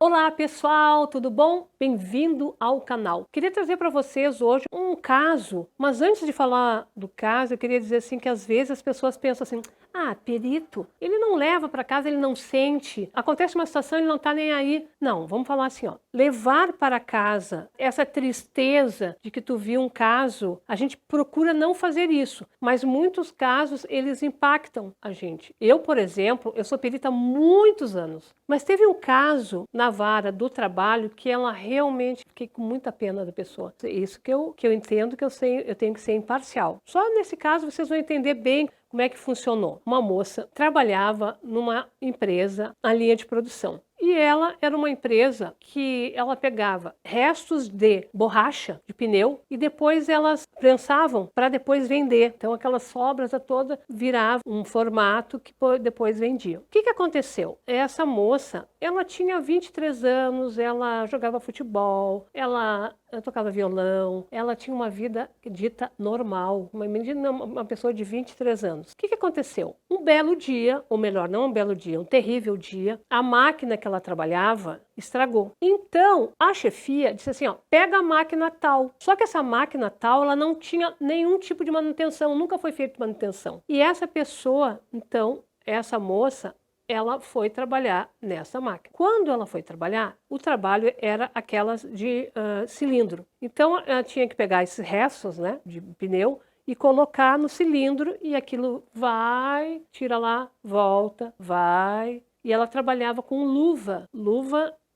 Olá pessoal, tudo bom? Bem-vindo ao canal. Queria trazer para vocês hoje um caso, mas antes de falar do caso, eu queria dizer assim que às vezes as pessoas pensam assim, perito, ele não leva para casa, ele não sente, acontece uma situação, ele não está nem aí. Não, vamos falar assim, levar para casa essa tristeza de que tu viu um caso, a gente procura não fazer isso, mas muitos casos eles impactam a gente. Eu, por exemplo, eu sou perita há muitos anos, mas teve um caso na vara do trabalho que ela realmente, fiquei com muita pena da pessoa. Isso que eu entendo que eu tenho que ser imparcial. Só nesse caso vocês vão entender bem como é que funcionou. Uma moça trabalhava numa empresa, na linha de produção. E ela era uma empresa que ela pegava restos de borracha, de pneu, e depois elas prensavam para depois vender. Então aquelas sobras todas viravam um formato que depois vendiam. O que aconteceu? Essa moça, ela tinha 23 anos, ela jogava futebol, ela tocava violão, ela tinha uma vida dita normal, uma pessoa de 23 anos. O que aconteceu? Um belo dia, ou melhor, não um belo dia, um terrível dia, a máquina que ela trabalhava estragou. Então, a chefia disse assim, pega a máquina tal. Só que essa máquina tal, ela não tinha nenhum tipo de manutenção, nunca foi feita manutenção. E essa pessoa, então, essa moça, ela foi trabalhar nessa máquina. Quando ela foi trabalhar, o trabalho era aquelas de cilindro. Então, ela tinha que pegar esses restos, né, de pneu e colocar no cilindro e aquilo vai, tira lá, volta, vai. E ela trabalhava com luva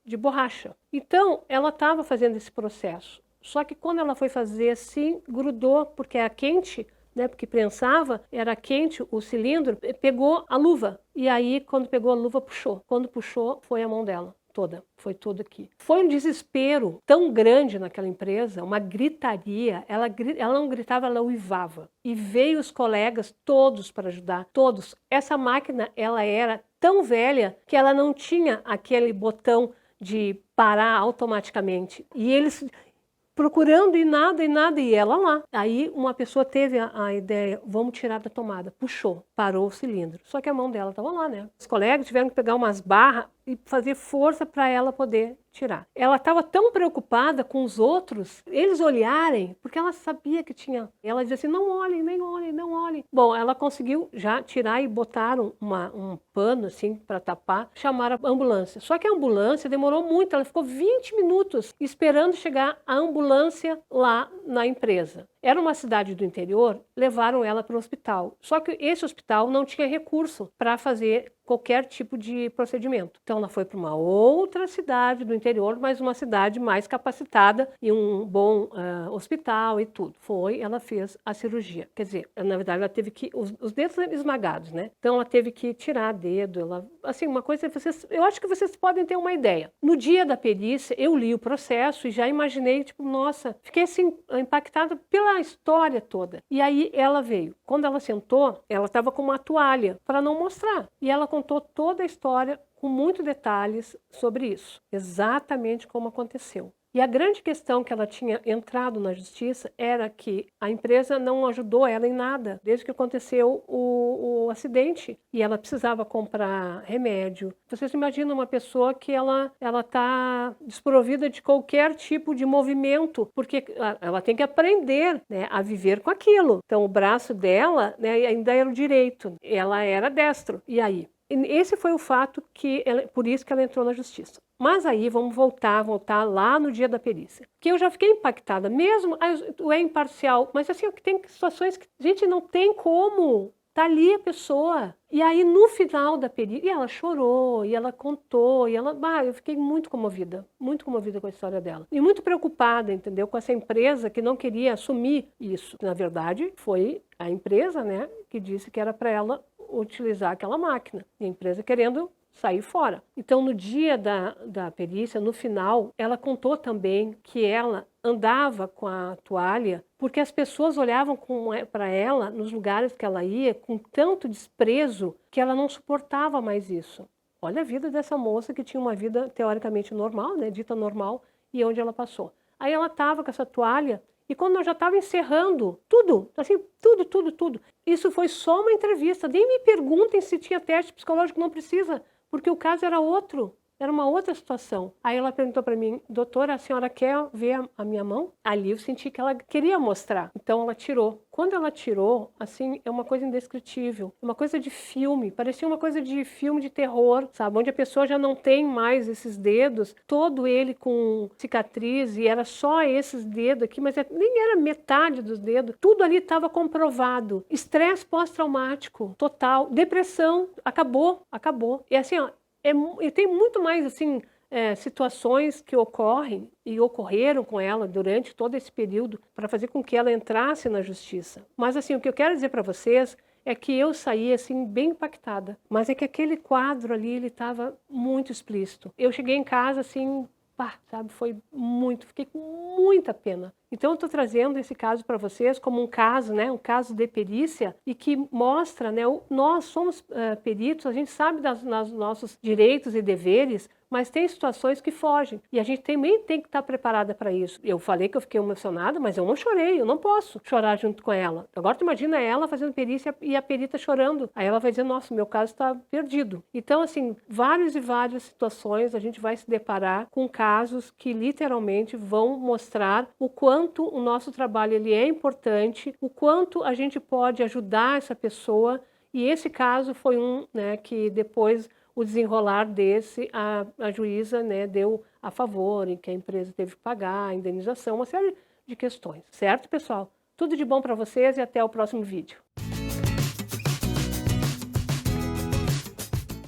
de borracha. Então, ela estava fazendo esse processo. Só que quando ela foi fazer assim, grudou, porque é quente, né, porque prensava, era quente o cilindro, pegou a luva. E aí, quando pegou a luva, puxou. Quando puxou, foi a mão dela toda. Foi tudo aqui. Foi um desespero tão grande naquela empresa, uma gritaria. Ela não gritava, ela uivava. E veio os colegas todos para ajudar, todos. Essa máquina, ela era tão velha que ela não tinha aquele botão de parar automaticamente. E eles procurando e nada, e ela lá. Aí uma pessoa teve a ideia, vamos tirar da tomada. Puxou, parou o cilindro. Só que a mão dela estava lá, né? Os colegas tiveram que pegar umas barras e fazer força para ela poder tirar. Ela estava tão preocupada com os outros, eles olharem, porque ela sabia que tinha. Ela dizia assim, não olhem, nem olhem, não olhem. Bom, ela conseguiu já tirar e botaram um pano assim para tapar, chamaram a ambulância. Só que a ambulância demorou muito, ela ficou 20 minutos esperando chegar a ambulância lá na empresa. Era uma cidade do interior, levaram ela para o hospital. Só que esse hospital não tinha recurso para fazer qualquer tipo de procedimento. Então ela foi para uma outra cidade do interior, mas uma cidade mais capacitada e um bom hospital e tudo. Ela fez a cirurgia. Quer dizer, na verdade ela teve que, os dedos esmagados, né? Então ela teve que tirar dedo, assim, uma coisa, eu acho que vocês podem ter uma ideia. No dia da perícia, eu li o processo e já imaginei, tipo, nossa, fiquei assim, impactada pela história toda. E aí ela veio. Quando ela sentou, ela estava com uma toalha para não mostrar. E ela contou toda a história com muitos detalhes sobre isso, exatamente como aconteceu. E a grande questão que ela tinha entrado na justiça era que a empresa não ajudou ela em nada, desde que aconteceu o acidente. E ela precisava comprar remédio. Vocês imaginam uma pessoa que ela está desprovida de qualquer tipo de movimento, porque ela tem que aprender, né, a viver com aquilo. Então o braço dela, né, ainda era o direito, ela era destro. E aí? Esse foi o fato por isso que ela entrou na justiça. Mas aí vamos voltar lá no dia da perícia. Que eu já fiquei impactada, mesmo, tu é imparcial, mas assim, tem situações que, gente, não tem como. Tá ali a pessoa. E aí no final da perícia, e ela chorou, e ela contou, e eu fiquei muito comovida com a história dela. E muito preocupada, entendeu? Com essa empresa que não queria assumir isso. Na verdade, foi a empresa, né, que disse que era para ela utilizar aquela máquina. E a empresa querendo sair fora. Então, no dia da perícia, no final, ela contou também que ela andava com a toalha porque as pessoas olhavam para ela nos lugares que ela ia com tanto desprezo que ela não suportava mais isso. Olha a vida dessa moça que tinha uma vida teoricamente normal, né, dita normal, e onde ela passou. Aí ela estava com essa toalha e quando eu já estava encerrando tudo, assim, tudo. Isso foi só uma entrevista. Nem me perguntem se tinha teste psicológico, não precisa, porque o caso era outro. Era uma outra situação. Aí ela perguntou para mim, doutora, a senhora quer ver a minha mão? Ali eu senti que ela queria mostrar. Então ela tirou. Quando ela tirou, assim, é uma coisa indescritível. É uma coisa de filme. Parecia uma coisa de filme de terror, sabe? Onde a pessoa já não tem mais esses dedos, todo ele com cicatriz, e era só esses dedos aqui, mas nem era metade dos dedos. Tudo ali estava comprovado. Estresse pós-traumático, total. Depressão, acabou. E assim, ó, e tem muito mais assim situações que ocorrem e ocorreram com ela durante todo esse período para fazer com que ela entrasse na justiça. Mas assim, o que eu quero dizer para vocês é que eu saí assim bem impactada. Mas é que aquele quadro ali, ele estava muito explícito. Eu cheguei em casa assim, pá, sabe, foi muito, fiquei com muita pena. Então eu estou trazendo esse caso para vocês como um caso, né, um caso de perícia e que mostra, né, nós somos peritos, a gente sabe dos nossos direitos e deveres, mas tem situações que fogem e a gente também tem que estar preparada para isso. Eu falei que eu fiquei emocionada, mas eu não chorei, eu não posso chorar junto com ela. Agora tu imagina ela fazendo perícia e a perita chorando. Aí ela vai dizer, nossa, meu caso está perdido. Então, assim, várias e várias situações a gente vai se deparar com casos que literalmente vão mostrar o quanto o nosso trabalho ele é importante, o quanto a gente pode ajudar essa pessoa. E esse caso foi um, né, que depois o desenrolar desse, a juíza, né, deu a favor, em que a empresa teve que pagar a indenização, uma série de questões. Certo, pessoal? Tudo de bom para vocês e até o próximo vídeo.